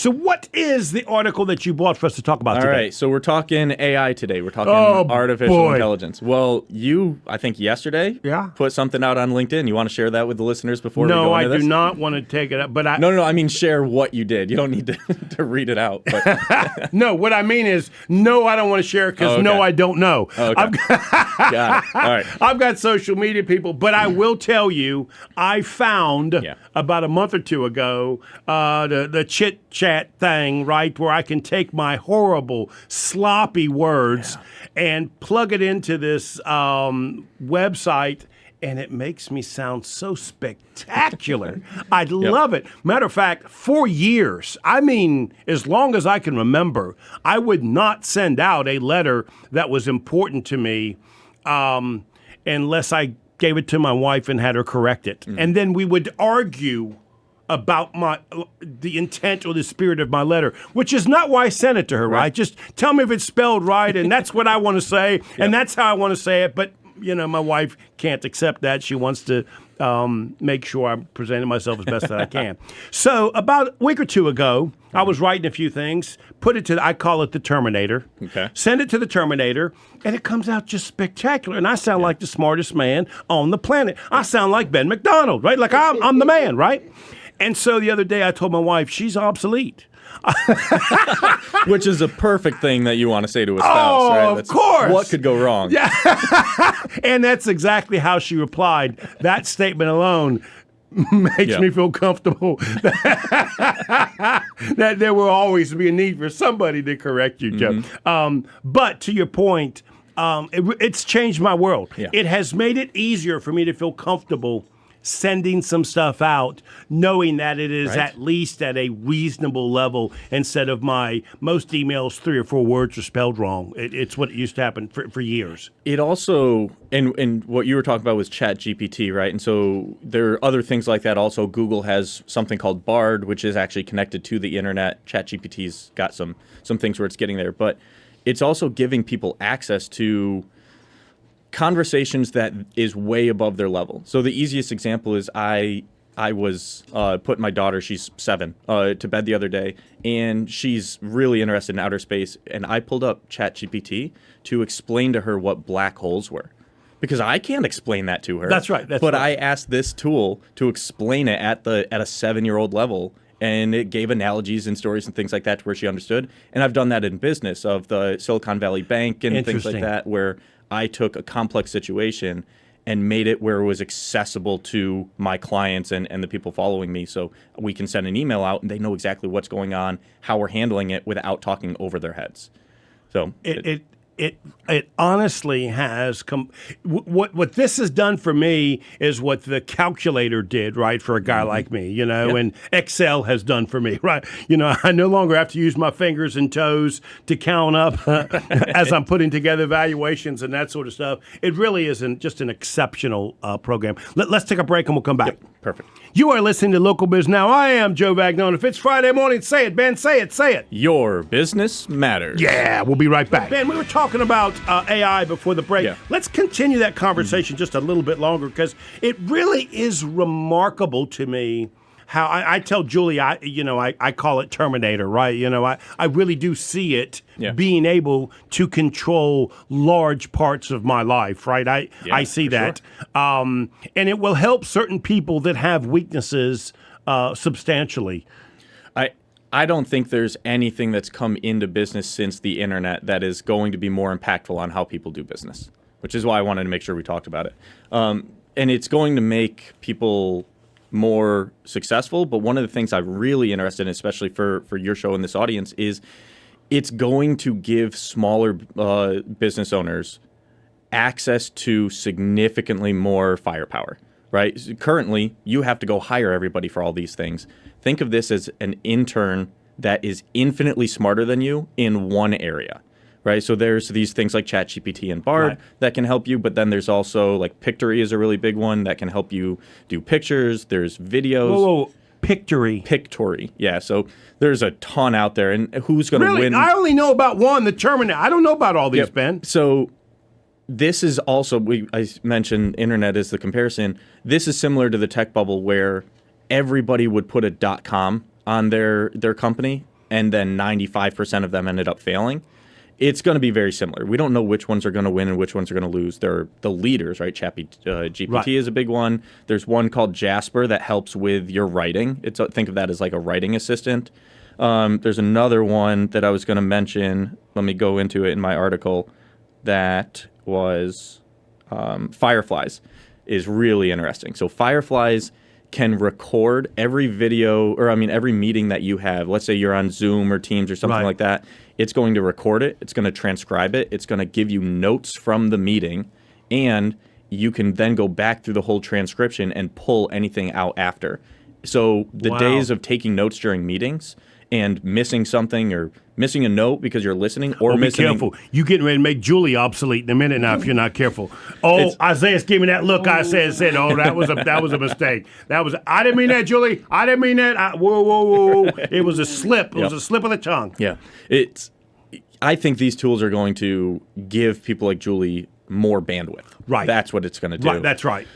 So what is the article that you brought for us to talk about today? All right, so we're talking AI today. We're talking artificial intelligence. Well, you, I think yesterday, put something out on LinkedIn. You want to share that with the listeners before we go into this? No, I do not want to take it up. But No, I mean share what you did. You don't need to read it out. But. No, what I mean is, no, I don't want to share it because no, I don't know. Okay. Got it. All right. I've got social media people, but I will tell you, I found about a month or two ago the chit chat thing, right, where I can take my horrible, sloppy words and plug it into this website. And it makes me sound so spectacular. I love it. Matter of fact, for years, I mean, as long as I can remember, I would not send out a letter that was important to me unless I gave it to my wife and had her correct it. And then we would argue about the intent or the spirit of my letter, which is not why I sent it to her, right? Just tell me if it's spelled right, and that's what I want to say, and that's how I want to say it. But you know, my wife can't accept that. She wants to make sure I'm presenting myself as best that I can. So about a week or two ago, I was writing a few things, put it to, I call it the Terminator. Okay. Send it to the Terminator, and it comes out just spectacular. And I sound like the smartest man on the planet. I sound like Ben McDonald, right? Like I'm the man, right? And so the other day I told my wife, she's obsolete. Which is a perfect thing that you want to say to a spouse, right? Of course. What could go wrong? Yeah. And that's exactly how she replied. That statement alone makes me feel comfortable that there will always be a need for somebody to correct you, Joe. But to your point, it's changed my world. It has made it easier for me to feel comfortable sending some stuff out, knowing that it is at least at a reasonable level instead of my most emails 3 or 4 words are spelled wrong. It's what it used to happen for years. It also, and what you were talking about was Chat GPT, right? And so there are other things like that. Also, Google has something called Bard, which is actually connected to the internet. Chat GPT's got some things where it's getting there, but it's also giving people access to conversations that is way above their level. So the easiest example is I was putting my daughter, she's 7, to bed the other day, and she's really interested in outer space. And I pulled up Chat GPT to explain to her what black holes were, because I can't explain that to her. That's right. But I asked this tool to explain it at a 7-year-old level. And it gave analogies and stories and things like that to where she understood. And I've done that in business of the Silicon Valley Bank and things like that, where I took a complex situation and made it where it was accessible to my clients and the people following me. So we can send an email out and they know exactly what's going on, how we're handling it without talking over their heads. So it honestly has come. What this has done for me is what the calculator did, right, for a guy like me, you know, and Excel has done for me, right? You know, I no longer have to use my fingers and toes to count up as I'm putting together valuations and that sort of stuff. It really is just an exceptional program. Let's take a break and we'll come back. Yep, perfect. You are listening to Local Biz Now. I am Joe Vagnone. If it's Friday morning, say it, Ben. Say it. Say it. Your business matters. Yeah, we'll be right back. Ben, we were talking about AI before the break. Yeah. Let's continue that conversation just a little bit longer, because it really is remarkable to me how I tell Julie, I call it Terminator, right? You know, I really do see it being able to control large parts of my life, right? I see that. Sure. And it will help certain people that have weaknesses substantially. I don't think there's anything that's come into business since the internet that is going to be more impactful on how people do business, which is why I wanted to make sure we talked about it. And it's going to make people more successful. But one of the things I'm really interested in, especially for your show and this audience, is it's going to give smaller business owners access to significantly more firepower, right? Currently, you have to go hire everybody for all these things. Think of this as an intern that is infinitely smarter than you in one area, right? So there's these things like Chat GPT and Bard that can help you, but then there's also like Pictory is a really big one that can help you do pictures. There's videos. Whoa. Pictory. Pictory, yeah. So there's a ton out there, and who's going to win? I only know about one, the Terminator. I don't know about all these, Ben. So this is also, I mentioned internet as the comparison. This is similar to the tech bubble where everybody would put a .com on their company, and then 95% of them ended up failing, it's going to be very similar. We don't know which ones are going to win and which ones are going to lose. They're the leaders, right? Chat GPT is a big one. There's one called Jasper that helps with your writing. Think of that as like a writing assistant. There's another one that I was going to mention. Let me go into it in my article. That was Fireflies is really interesting. So Fireflies can record every video, or every meeting that you have. Let's say you're on Zoom or Teams or something like that. It's going to record it. It's going to transcribe it. It's going to give you notes from the meeting, and you can then go back through the whole transcription and pull anything out after. So the days of taking notes during meetings and missing something or missing a note because you're listening or missing... Be careful. You getting ready to make Julie obsolete in a minute now if you're not careful. Oh, Isaiah's giving me that look. I said, oh, that was a mistake. I didn't mean that, Julie. I didn't mean that. Whoa. It was a slip. It was a slip of the tongue. Yeah. I think these tools are going to give people like Julie more bandwidth. Right. That's what it's going to do. Right. That's right.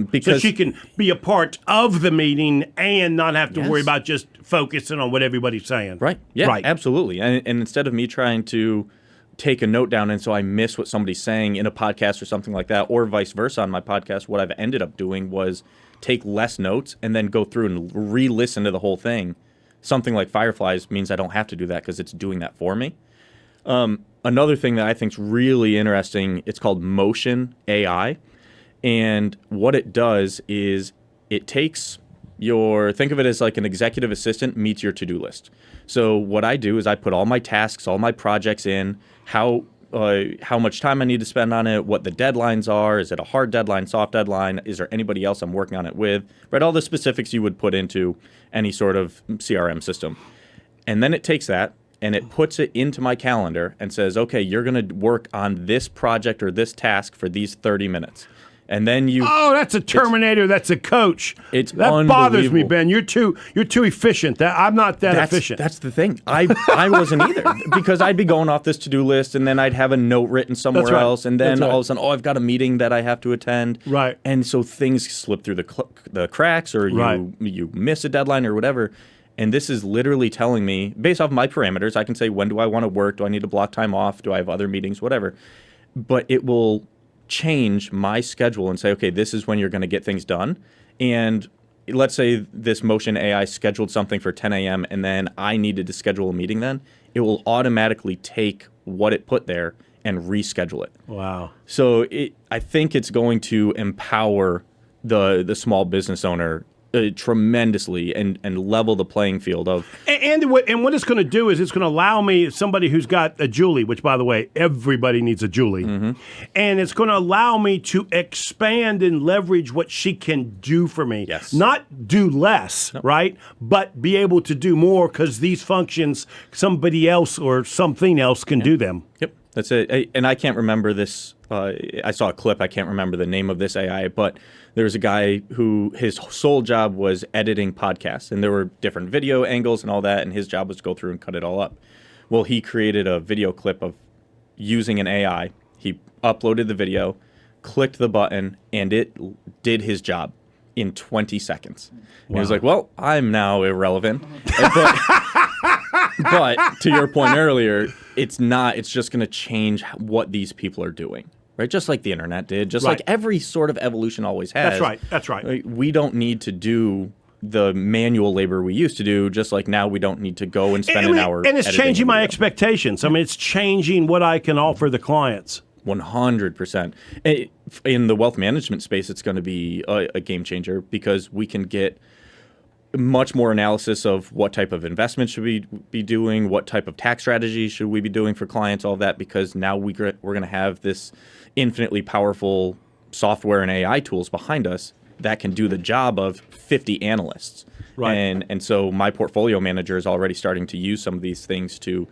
Because so she can be a part of the meeting and not have to worry about just focusing on what everybody's saying. Right. Yeah, right. Absolutely. And instead of me trying to take a note down and so I miss what somebody's saying in a podcast or something like that, or vice versa on my podcast, what I've ended up doing was take less notes and then go through and re-listen to the whole thing. Something like Fireflies means I don't have to do that because it's doing that for me. Another thing that I think is really interesting, it's called Motion AI. And what it does is it takes think of it as like an executive assistant meets your to-do list. So what I do is I put all my tasks, all my projects in, how much time I need to spend on it, what the deadlines are, is it a hard deadline, soft deadline, is there anybody else I'm working on it with, right? All the specifics you would put into any sort of CRM system. And then it takes that and it puts it into my calendar and says, okay, you're going to work on this project or this task for these 30 minutes. And then Oh, that's a Terminator. That's a coach. That bothers me, Ben. You're too efficient. I'm not that efficient. That's the thing. I wasn't either because I'd be going off this to-do list and then I'd have a note written somewhere else, and then all of a sudden, I've got a meeting that I have to attend. Right. And so things slip through the cracks, or you miss a deadline or whatever. And this is literally telling me, based off my parameters, I can say, when do I want to work? Do I need to block time off? Do I have other meetings? Whatever. But it will change my schedule and say, okay, this is when you're going to get things done. And let's say this Motion AI scheduled something for 10 a.m. and then I needed to schedule a meeting then. It will automatically take what it put there and reschedule it. Wow. So I think it's going to empower the small business owner tremendously and level the playing field of. And what it's going to do is it's going to allow me, somebody who's got a Julie, which, by the way, everybody needs a Julie, and it's going to allow me to expand and leverage what she can do for me. Yes. Not do less, right? But be able to do more because these functions, somebody else or something else can do them. Yep. That's it. And I can't remember this. I saw a clip. I can't remember the name of this AI, but there was a guy who his sole job was editing podcasts, and there were different video angles and all that, and his job was to go through and cut it all up. Well, he created a video clip of using an AI. He uploaded the video, clicked the button, and it did his job in 20 seconds. Wow. He was like, well, I'm now irrelevant. But to your point earlier, it's just going to change what these people are doing, right? Just like the internet did, just like every sort of evolution always has. That's right. We don't need to do the manual labor we used to do, just like now we don't need to go and spend an hour. And it's changing my expectations. I mean, it's changing what I can offer the clients. 100%. In the wealth management space, it's going to be a game changer because we can get much more analysis of what type of investment should we be doing, what type of tax strategy should we be doing for clients, all that, because now we're going to have this infinitely powerful software and AI tools behind us that can do the job of 50 analysts. Right. And so my portfolio manager is already starting to use some of these things to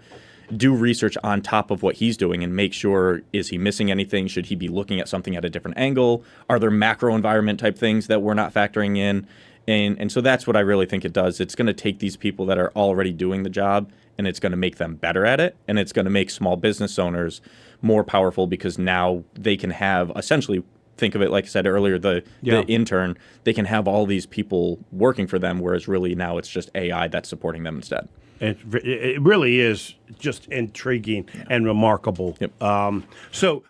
do research on top of what he's doing and make sure, is he missing anything? Should he be looking at something at a different angle? Are there macro environment type things that we're not factoring in? And so that's what I really think it does. It's going to take these people that are already doing the job, and it's going to make them better at it, and it's going to make small business owners more powerful because now they can have, essentially, think of it like I said earlier, the intern, they can have all these people working for them, whereas really now it's just AI that's supporting them instead. It really is just intriguing and remarkable. Yep. So